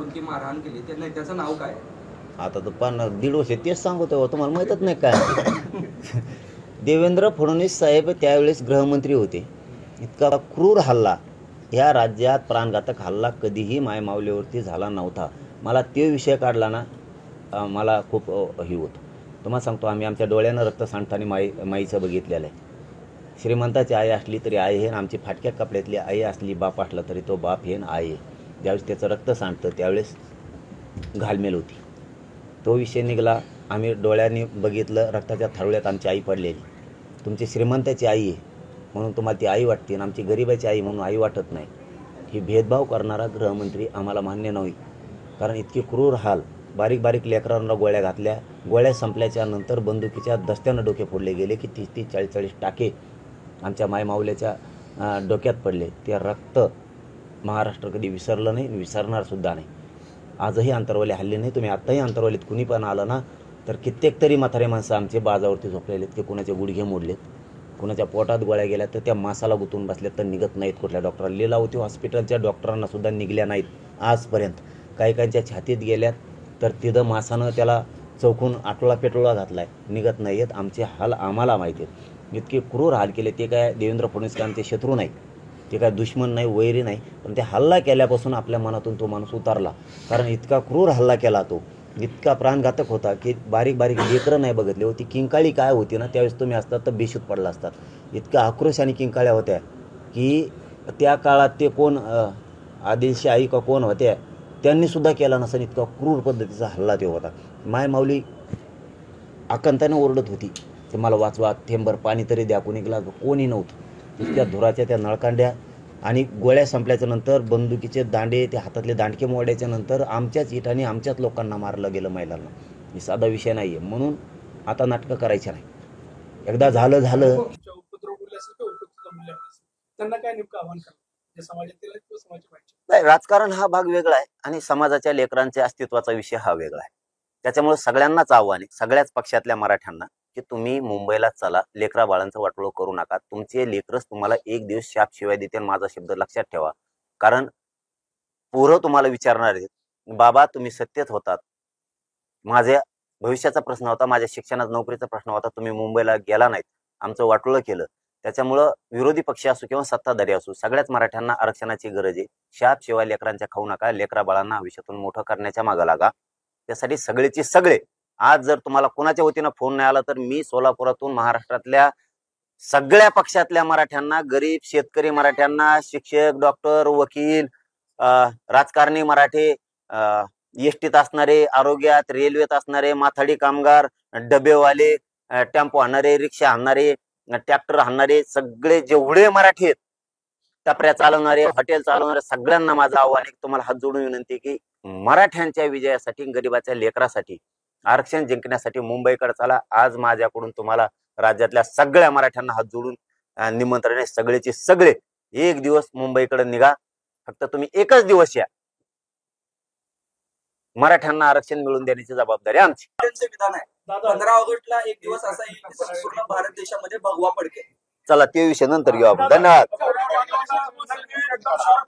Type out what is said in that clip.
की मारहाण केली ते नाही, त्याचं नाव काय? आता तर 1.5 वर्ष तेच सांगतो, तुम्हाला माहीतच नाही काय? देवेंद्र फडणवीस साहेब त्यावेळेस गृहमंत्री होते. इतका क्रूर हल्ला ह्या राज्यात, प्राणघातक हल्ला कधीही मायमाऊलीवरती झाला नव्हता. मला ते विषय काढला ना, मला खूप हे होतं. तुम्हाला सांगतो, आम्ही आमच्या डोळ्यानं रक्त सांडताना माईचं बघितलेलं आहे. श्रीमंताची आई असली तरी आई आहे, आमची फाटक्या कपड्यातली आई असली, बाप असला तरी तो बाप हे आई आहे. ज्यावेळेस त्याचं रक्त सांडतं त्यावेळेस घालमेल होती. तो विषय निघाला, आम्ही डोळ्यांनी बघितलं, रक्ताच्या थारोळ्यात आमची आई पडलेली. तुमची श्रीमंताची आई आहे म्हणून तुम्हाला ती आई वाटते आणि आमची गरिबाची आई म्हणून आई वाटत नाही. ही भेदभाव करणारा गृहमंत्री आम्हाला मान्य नाही. कारण इतकी क्रूर हाल, बारीक बारीक लेकरांना गोळ्या घातल्या, गोळ्या संपल्याच्या नंतर बंदुकीच्या दस्त्यानं डोके फोडले गेले की 30-30, 40-40 टाके आमच्या मायमाऊल्याच्या डोक्यात पडले. ते रक्त महाराष्ट्र कधी विसरलं नाही, विसरणारसुद्धा नाही. आजही अंतरवाली हल्ली नाही. तुम्ही आत्ताही अंतरवालीत कुणी पण आलं ना, तर कित्येक तरी म्हातारे माणसं आमचे बाजावरती झोपलेले आहेत की कुणाचे गुडघे मोडलेत, कुणाच्या पोटात गोळ्या गेल्या तर त्या मासाला गुतून बसल्यात तर निघत नाहीत. कुठल्या डॉक्टरांना लीलावती हॉस्पिटलच्या डॉक्टरांनासुद्धा निघल्या नाहीत आजपर्यंत. काही काहींच्या छातीत गेल्यात तर तिथं मासानं त्याला चौकून आटोळा पेटोळा घातला आहे, निघत नाही आहेत. आमचे हाल आम्हाला माहिती आहेत. इतके क्रूर हाल केले. ते काय देवेंद्र फडणवीस का आमचे शत्रू नाही, ते काय दुश्मन नाही, वैरी नाही, पण ते हल्ला केल्यापासून आपल्या मनातून तो माणूस उतारला. कारण इतका क्रूर हल्ला केला, तो इतका प्राणघातक होता की बारीक बारीक लेकरं नाही बघितले होती. किंकाळी काय होती ना, त्यावेळेस तुम्ही असतात तर बेशुद्ध पडला असतात. इतक्या आक्रोश आणि किंकाळ्या होत्या की त्या काळात ते कोण आदिलशाही का कोण होत्या त्यांनीसुद्धा केला नसेल, इतका क्रूर पद्धतीचा हल्ला ते होता. मायमाऊली आकंताने ओरडत होती ते मला वाचवा, थेंबर पाणी तरी द्या. कोणीला कोणी नव्हतं. इतक्या धुराच्या त्या नळकांड्या आणि गोळ्या संपल्याच्या नंतर बंदुकीचे दांडे, ते हातातले दांडके मोडायच्या नंतर आमच्याच इटाने आमच्याच लोकांना मारलं गेलं महिलांना. हे साधा विषय नाही आहे. म्हणून आता नाटकं करायचं नाही. एकदा झालं त्यांना काय नेमकं आव्हान करा समाजातील नाही, राजकारण हा भाग वेगळा आहे आणि समाजाच्या लेकरांच्या अस्तित्वाचा विषय हा वेगळा आहे. त्याच्यामुळे सगळ्यांनाच आव्हान आहे, सगळ्याच पक्षातल्या मराठ्यांना, की तुम्ही मुंबईला चला, लेकरा बाळांचं वाटोळं करू नका. तुमचे लेकरच तुम्हाला एक दिवस शाप शिवाय देतील, माझा शब्द लक्षात ठेवा. कारण पोरं तुम्हाला विचारणार आहेत, बाबा तुम्ही सत्तेत होतात, माझ्या भविष्याचा प्रश्न होता, माझ्या शिक्षणाचा नोकरीचा प्रश्न होता, तुम्ही मुंबईला गेला नाहीत, आमचं वाटोळं केलं. त्याच्यामुळं विरोधी पक्ष असो किंवा सत्ताधारी असो, सगळ्याच मराठ्यांना आरक्षणाची गरज आहे. शाप शिवाय लेकरांच्या खाऊ नका, लेकरा बाळांना आयुष्यातून मोठं करण्याच्या मागं लागा. त्यासाठी सगळेचे सगळे, आज जर तुम्हाला कोणाच्या वतीनं फोन नाही आला तर मी सोलापुरातून महाराष्ट्रातल्या सगळ्या पक्षातल्या मराठ्यांना, गरीब शेतकरी मराठ्यांना, शिक्षक, डॉक्टर, वकील, राजकारणी मराठे, एसटीत असणारे, आरोग्यात, रेल्वेत असणारे, माथाडी कामगार, डबेवाले, टेम्पो आणणारे, रिक्षा आणणारे, ट्रॅक्टर आणणारे, सगळे जेवढे मराठी आहेत, टपऱ्या चालवणारे, हॉटेल चालवणारे, सगळ्यांना माझं आव्हान आहे, तुम्हाला हात जोडून विनंती की मराठ्यांच्या विजयासाठी, गरिबाच्या लेकरासाठी, आरक्षण जिंकण्यासाठी मुंबईकडे चला. आज माझ्याकडून तुम्हाला राज्यातल्या सगळ्या मराठ्यांना हात जोडून निमंत्रण आहे. सगळेचे सगळे एक दिवस मुंबईकडे निघा. फक्त तुम्ही एकच दिवस या. मराठ्यांना आरक्षण मिळवून देण्याची जबाबदारी आमची. विधान आहे 15 ऑगस्टला एक दिवस असा येईल की संपूर्ण भारत देशामध्ये भगवा पडके. चला ते विषय नंतर घेऊ आपण. धन्यवाद.